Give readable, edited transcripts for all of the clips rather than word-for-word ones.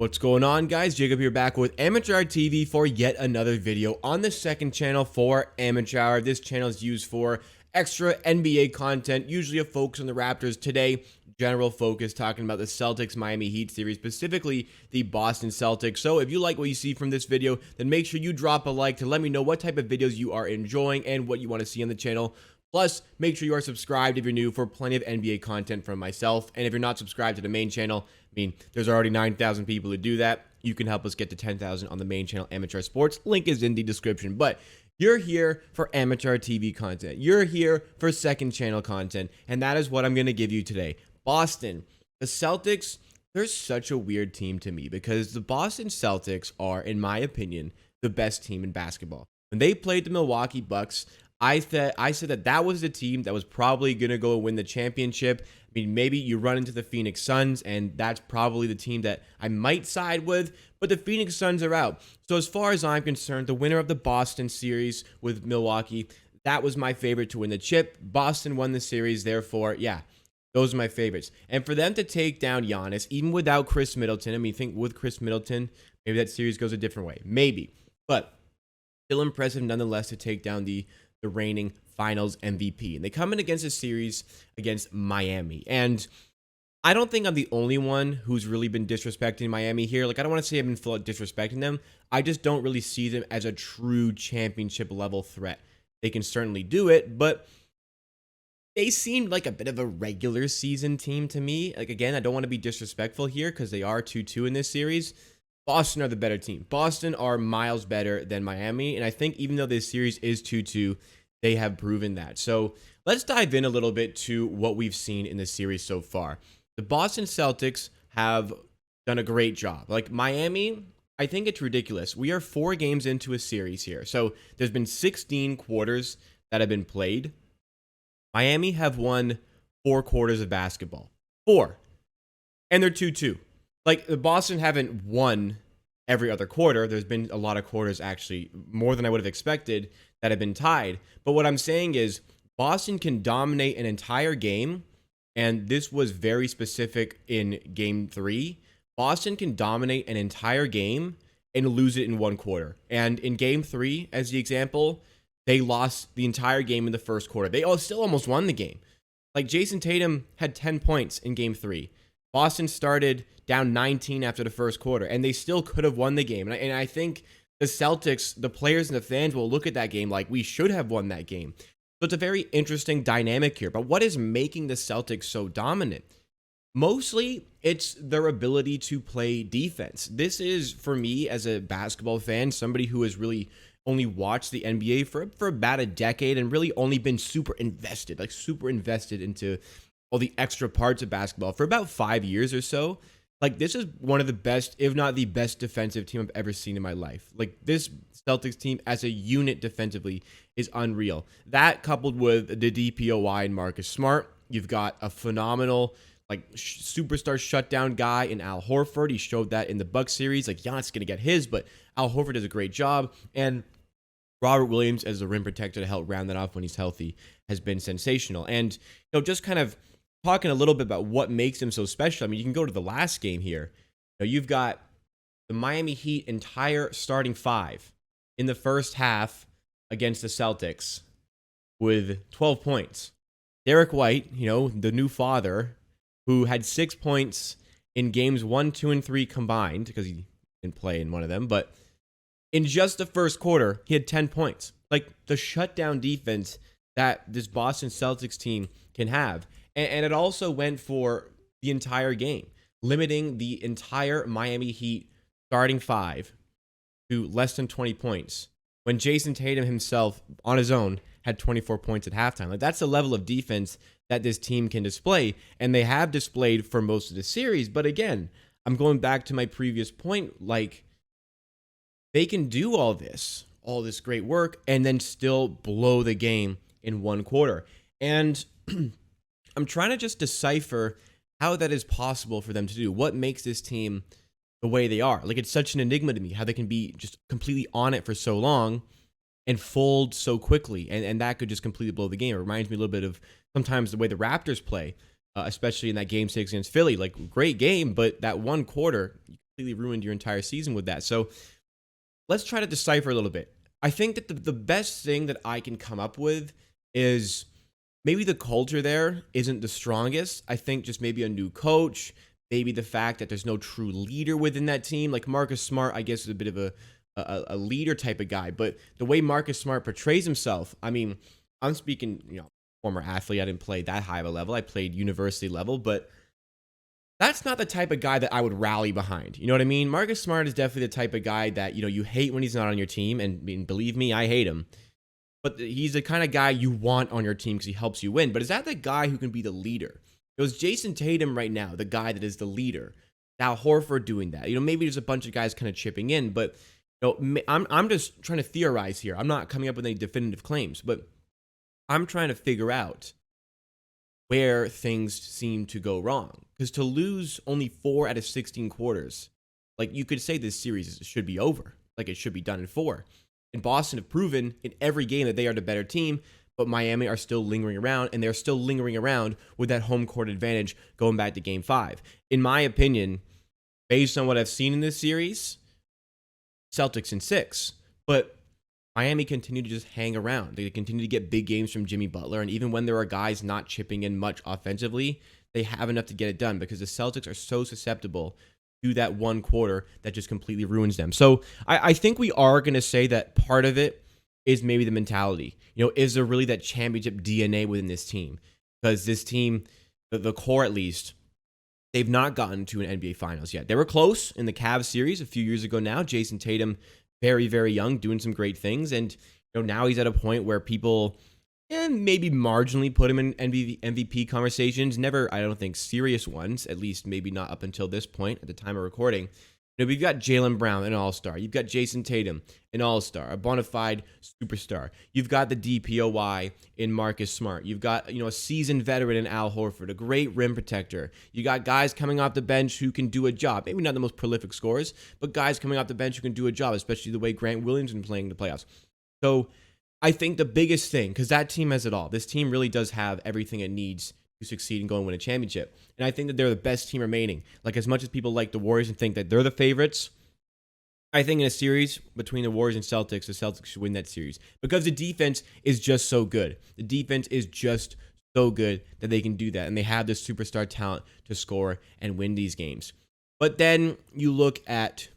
What's going on, guys? Jacob here, back with Amateur Hour TV for yet another video on the second channel for Amateur Hour. This channel is used for extra NBA content, usually a focus on the Raptors. Today, general focus talking about the Celtics Miami Heat series, specifically the Boston Celtics. So if you like what you see from this video, then make sure you drop a like to let me know what type of videos you are enjoying and what you want to see on the channel. Plus, make sure you are subscribed if you're new for plenty of NBA content from myself. And if you're not subscribed to the main channel, I mean, there's already 9,000 people who do that. You can help us get to 10,000 on the main channel, Amateur Sports. Link is in the description. But you're here for Amateur TV content. You're here for second channel content. And that is what I'm going to give you today. Boston, the Celtics, they're such a weird team to me because the Boston Celtics are, in my opinion, the best team in basketball. When they played the Milwaukee Bucks, I said that was the team that was probably going to go win the championship. I mean, maybe you run into the Phoenix Suns, and that's probably the team that I might side with, but the Phoenix Suns are out. So as far as I'm concerned, the winner of the Boston series with Milwaukee, that was my favorite to win the chip. Boston won the series, therefore, yeah, those are my favorites. And for them to take down Giannis, even without Chris Middleton, I mean, think with Chris Middleton, maybe that series goes a different way. Maybe. But still impressive nonetheless to take down the reigning finals MVP. And they come in against a series against Miami. And I don't think I'm the only one who's really been disrespecting Miami here. Like, I don't want to say I've been disrespecting them. I just don't really see them as a true championship level threat. They can certainly do it, but they seemed like a bit of a regular season team to me. Like, again, I don't want to be disrespectful here because they are 2-2 in this series. Boston are the better team. Boston are miles better than Miami, and I think even though this series is 2-2, they have proven that. So let's dive in a little bit to what we've seen in the series so far. The Boston Celtics have done a great job. Like Miami, I think it's ridiculous. We are 4 games into a series here. So there's been 16 quarters that have been played. Miami have won 4 quarters of basketball. 4. And they're 2-2. Like, the Boston haven't won every other quarter. There's been a lot of quarters, actually, more than I would have expected, that have been tied. But what I'm saying is Boston can dominate an entire game, and this was very specific in Game 3. Boston can dominate an entire game and lose it in 1 quarter. And in Game 3, as the example, they lost the entire game in the first quarter. They still almost won the game. Like, Jayson Tatum had 10 points in Game 3. Boston started down 19 after the first quarter, and they still could have won the game. And I think the Celtics, the players and the fans will look at that game like we should have won that game. So it's a very interesting dynamic here. But what is making the Celtics so dominant? Mostly, it's their ability to play defense. This is, for me, as a basketball fan, somebody who has really only watched the NBA for about a decade and really only been super invested into all the extra parts of basketball for about 5 years or so. Like, this is one of the best, if not the best defensive team I've ever seen in my life. Like, this Celtics team as a unit defensively is unreal. That coupled with the DPOY and Marcus Smart, you've got a phenomenal, like, superstar shutdown guy in Al Horford. He showed that in the Bucks series. Like, Giannis is going to get his, but Al Horford does a great job. And Robert Williams as the rim protector to help round that off when he's healthy has been sensational. And, just kind of talking a little bit about what makes him so special. I mean, you can go to the last game here. You've got the Miami Heat entire starting 5 in the first half against the Celtics with 12 points. Derek White, the new father, who had 6 points in games 1, 2, and 3 combined, because he didn't play in one of them, but in just the first quarter, he had 10 points. Like, the shutdown defense that this Boston Celtics team can have. And it also went for the entire game, limiting the entire Miami Heat starting 5 to less than 20 points, when Jayson Tatum himself, on his own, had 24 points at halftime. Like, that's the level of defense that this team can display, and they have displayed for most of the series. But again, I'm going back to my previous point, like, they can do all this great work, and then still blow the game in 1 quarter. And I'm trying to just decipher how that is possible for them to do. What makes this team the way they are? Like, it's such an enigma to me, how they can be just completely on it for so long and fold so quickly. And that could just completely blow the game. It reminds me a little bit of sometimes the way the Raptors play, especially in that Game 6 against Philly. Like, great game, but that 1 quarter, you completely ruined your entire season with that. So let's try to decipher a little bit. I think that the best thing that I can come up with is maybe the culture there isn't the strongest. I think just maybe a new coach, maybe the fact that there's no true leader within that team. Like Marcus Smart, I guess, is a bit of a leader type of guy, but the way Marcus Smart portrays himself, I mean, I'm speaking, former athlete. I didn't play that high of a level. I played university level, but that's not the type of guy that I would rally behind. You know what I mean? Marcus Smart is definitely the type of guy that, you hate when he's not on your team. And believe me, I hate him. But he's the kind of guy you want on your team because he helps you win. But is that the guy who can be the leader? It was Jayson Tatum right now, the guy that is the leader. Al Horford doing that. Maybe there's a bunch of guys kind of chipping in, but I'm just trying to theorize here. I'm not coming up with any definitive claims, but I'm trying to figure out where things seem to go wrong. Because to lose only 4 out of 16 quarters, like you could say this series should be over. Like it should be done in 4. And Boston have proven in every game that they are the better team, but Miami are still lingering around, and they're still lingering around with that home court advantage going back to Game 5. In my opinion, based on what I've seen in this series, Celtics in 6. But Miami continue to just hang around. They continue to get big games from Jimmy Butler, and even when there are guys not chipping in much offensively, they have enough to get it done because the Celtics are so susceptible to that one quarter that just completely ruins them. So I think we are going to say that part of it is maybe the mentality. Is there really that championship DNA within this team? Because this team, the core at least, they've not gotten to an NBA Finals yet. They were close in the Cavs series a few years ago now. Jayson Tatum, very, very young, doing some great things. And now he's at a point where people maybe marginally put him in MVP conversations. Never, I don't think, serious ones, at least maybe not up until this point at the time of recording. We've got Jaylen Brown, an all-star. You've got Jayson Tatum, an all-star, a bona fide superstar. You've got the DPOY in Marcus Smart. You've got, a seasoned veteran in Al Horford, a great rim protector. You got guys coming off the bench who can do a job. Maybe not the most prolific scorers, but guys coming off the bench who can do a job, especially the way Grant Williams has been playing in the playoffs. So I think the biggest thing, because that team has it all. This team really does have everything it needs to succeed and go and win a championship. And I think that they're the best team remaining. Like, as much as people like the Warriors and think that they're the favorites, I think in a series between the Warriors and Celtics, the Celtics should win that series because the defense is just so good. The defense is just so good that they can do that. And they have this superstar talent to score and win these games. But then you look at,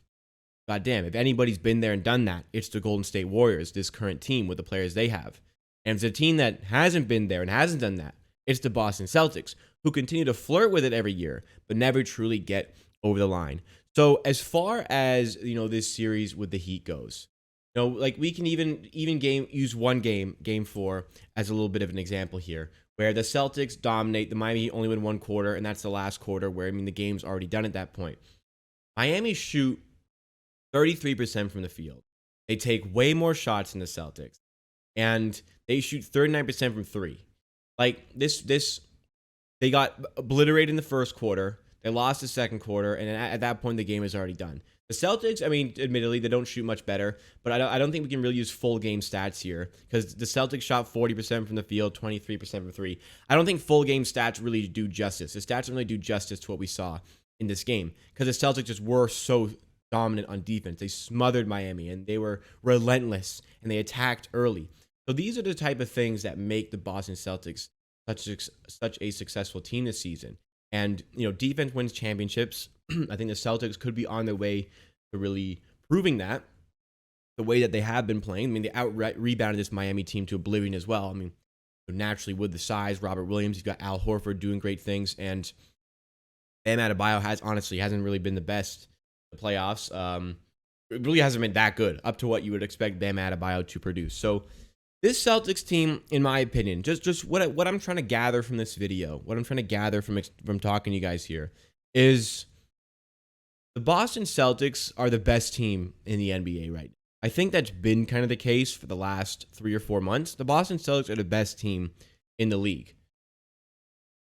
goddamn, if anybody's been there and done that, it's the Golden State Warriors, this current team with the players they have. And if it's a team that hasn't been there and hasn't done that, it's the Boston Celtics, who continue to flirt with it every year, but never truly get over the line. So as far as, this series with the Heat goes, like we can even use one game, Game 4, as a little bit of an example here, where the Celtics dominate. The Miami Heat only win one quarter, and that's the last quarter where, the game's already done at that point. Miami shoot 33% from the field. They take way more shots than the Celtics, and they shoot 39% from 3. Like this, they got obliterated in the first quarter. They lost the second quarter, and at that point, the game is already done. The Celtics, admittedly, they don't shoot much better, but I don't think we can really use full game stats here because the Celtics shot 40% from the field, 23% from 3. I don't think full game stats really do justice. The stats don't really do justice to what we saw in this game because the Celtics just were so dominant on defense. They smothered Miami, and they were relentless, and they attacked early. So these are the type of things that make the Boston Celtics such a successful team this season. And, defense wins championships. I think the Celtics could be on their way to really proving that the way that they have been playing. They out-rebounded this Miami team to oblivion as well. Naturally with the size, Robert Williams, you've got Al Horford doing great things. And Bam Adebayo hasn't really been the best in the playoffs. It really hasn't been that good up to what you would expect Bam Adebayo to produce. So this Celtics team, in my opinion, just what I'm trying to gather from this video, what I'm trying to gather from talking to you guys here, is the Boston Celtics are the best team in the NBA right now. I think that's been kind of the case for the last 3 or 4 months. The Boston Celtics are the best team in the league.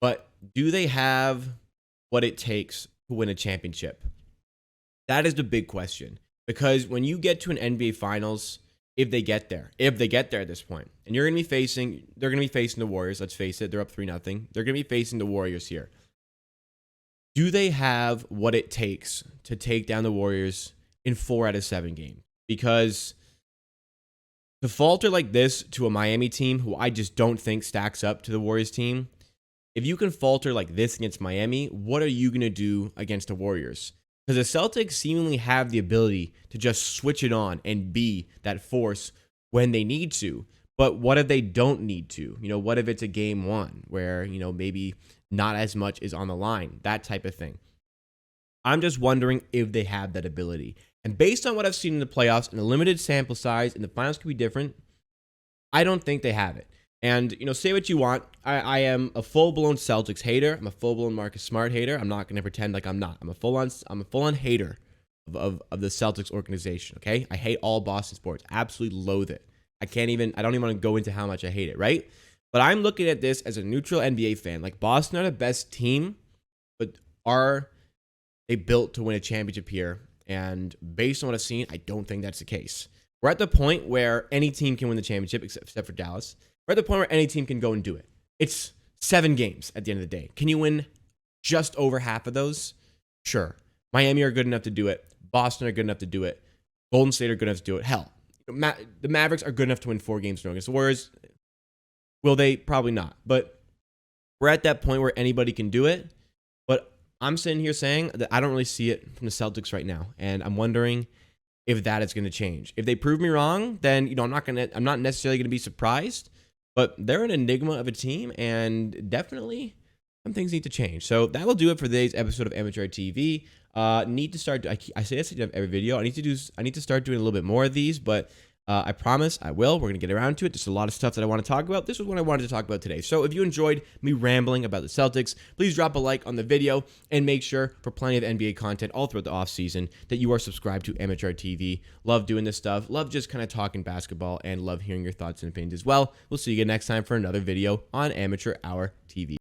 But do they have what it takes to win a championship? That is the big question. Because when you get to an NBA Finals, if they get there at this point, and they're going to be facing the Warriors, let's face it, they're up 3-0. They're going to be facing the Warriors here. do they have what it takes to take down the Warriors in 4 out of 7 games? Because to falter like this to a Miami team who I just don't think stacks up to the Warriors team, if you can falter like this against Miami, what are you going to do against the Warriors? Because the Celtics seemingly have the ability to just switch it on and be that force when they need to. But what if they don't need to? What if it's a game 1 where, maybe not as much is on the line, that type of thing. I'm just wondering if they have that ability. And based on what I've seen in the playoffs and the limited sample size, and the finals could be different, I don't think they have it. And, say what you want. I am a full-blown Celtics hater. I'm a full-blown Marcus Smart hater. I'm not going to pretend like I'm not. I'm a full-on hater of the Celtics organization, okay? I hate all Boston sports. Absolutely loathe it. I don't even want to go into how much I hate it, right? But I'm looking at this as a neutral NBA fan. Like, Boston are the best team, but are they built to win a championship here? And based on what I've seen, I don't think that's the case. We're at the point where any team can win the championship except for Dallas. We're at the point where any team can go and do it. It's 7 games at the end of the day. Can you win just over half of those? Sure. Miami are good enough to do it. Boston are good enough to do it. Golden State are good enough to do it. Hell, the Mavericks are good enough to win 4 games in a row against the Warriors. Will they? Probably not. But we're at that point where anybody can do it. But I'm sitting here saying that I don't really see it from the Celtics right now. And I'm wondering if that is going to change. If they prove me wrong, then I'm not necessarily going to be surprised. But they're an enigma of a team, and definitely some things need to change. So that will do it for today's episode of Amateur TV. Need to start. I say this in every video. I need to start doing a little bit more of these, but I promise I will. We're gonna get around to it. There's a lot of stuff that I want to talk about. This was what I wanted to talk about today. So if you enjoyed me rambling about the Celtics, please drop a like on the video and make sure for plenty of NBA content all throughout the offseason that you are subscribed to Amateur TV. Love doing this stuff. Love just kind of talking basketball, and love hearing your thoughts and opinions as well. We'll see you again next time for another video on Amateur Hour TV.